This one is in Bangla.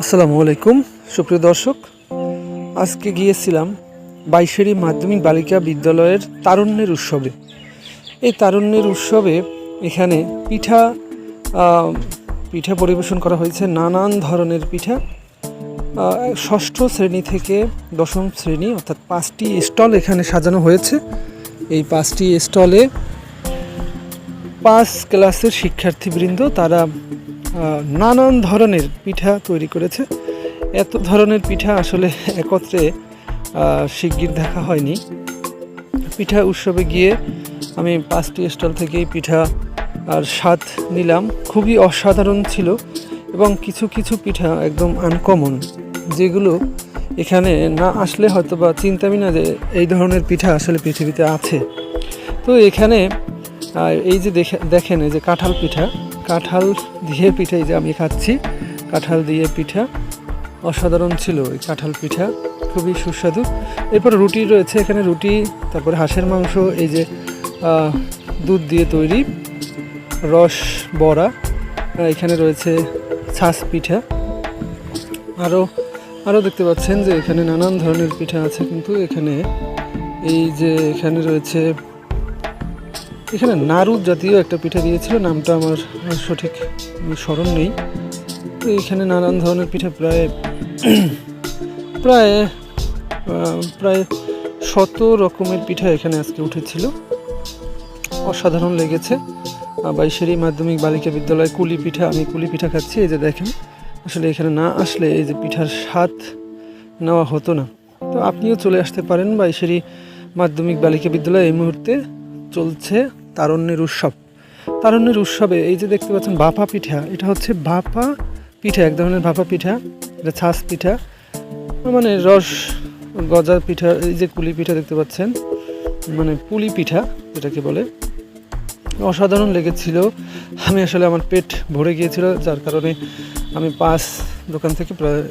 আসসালামু আলাইকুম সুপ্রিয় দর্শক, আজকে গিয়েছিলাম বাইশেরী মাধ্যমিক বালিকা বিদ্যালয়ের তারুণ্যের উৎসবে। এই তারুণ্যের উৎসবে এখানে পিঠা পরিবেশন করা হয়েছে, নানান ধরনের পিঠা। ষষ্ঠ শ্রেণী থেকে দশম শ্রেণী অর্থাৎ 5টি স্টল এখানে সাজানো হয়েছে। এই 5টি স্টলে 5 ক্লাসের শিক্ষার্থীবৃন্দ তারা নানান ধরনের পিঠা তৈরি করেছে। এত ধরনের পিঠা আসলে একত্রে শিগগির দেখা হয়নি। পিঠা উৎসবে গিয়ে আমি 5টি স্টল থেকেই পিঠা আর স্বাদ নিলাম, খুবই অসাধারণ ছিল। এবং কিছু কিছু পিঠা একদম আনকমন, যেগুলো এখানে না আসলে হয়তো বা চিন্তামি না যে এই ধরনের পিঠা আসলে পৃথিবীতে আছে। তো এখানে এই যে দেখেন এই যে কাঁঠাল দিয়ে পিঠা, এই যে আমি খাচ্ছি কাঁঠাল দিয়ে পিঠা, অসাধারণ ছিল এই কাঁঠাল পিঠা, খুবই সুস্বাদু। এরপর রুটি রয়েছে এখানে, রুটি, তারপরে হাঁসের মাংস, এই যে দুধ দিয়ে তৈরি রস বড়া, এখানে রয়েছে ছাঁচ পিঠা, আরও দেখতে পাচ্ছেন যে এখানে নানান ধরনের পিঠা আছে। কিন্তু এখানে এই যে এখানে রয়েছে, এখানে নাড়ু জাতীয় একটা পিঠা দিয়েছিল, নামটা আমার সঠিক স্মরণ নেই। তো এখানে নানান ধরনের পিঠা প্রায় প্রায় প্রায় 100 রকমের পিঠা এখানে আজকে উঠেছিল, অসাধারণ লেগেছে। বাইশেরী মাধ্যমিক বালিকা বিদ্যালয় কুলি পিঠা, আমি কুলি পিঠা খাচ্ছি। এই যে দেখেন, আসলে এখানে না আসলে এই যে পিঠার স্বাদ নেওয়া হতো না। তো আপনিও চলে আসতে পারেন বাইশেরী মাধ্যমিক বালিকা বিদ্যালয়। এই মুহূর্তে চলছে তারুণ্যের উৎসবে এই যে দেখতে পাচ্ছেন ভাপা পিঠা, এটা হচ্ছে ভাপা পিঠা, এক ধরনের ভাপা পিঠা, এটা ছাঁচ পিঠা, মানে রস গজা পিঠা। এই যে কুলি পিঠা দেখতে পাচ্ছেন, মানে পুলি পিঠা যেটাকে বলে, অসাধারণ লেগেছিল। আমি আসলে আমার পেট ভরে গিয়েছিল, যার কারণে আমি 5 দোকান থেকে প্রায়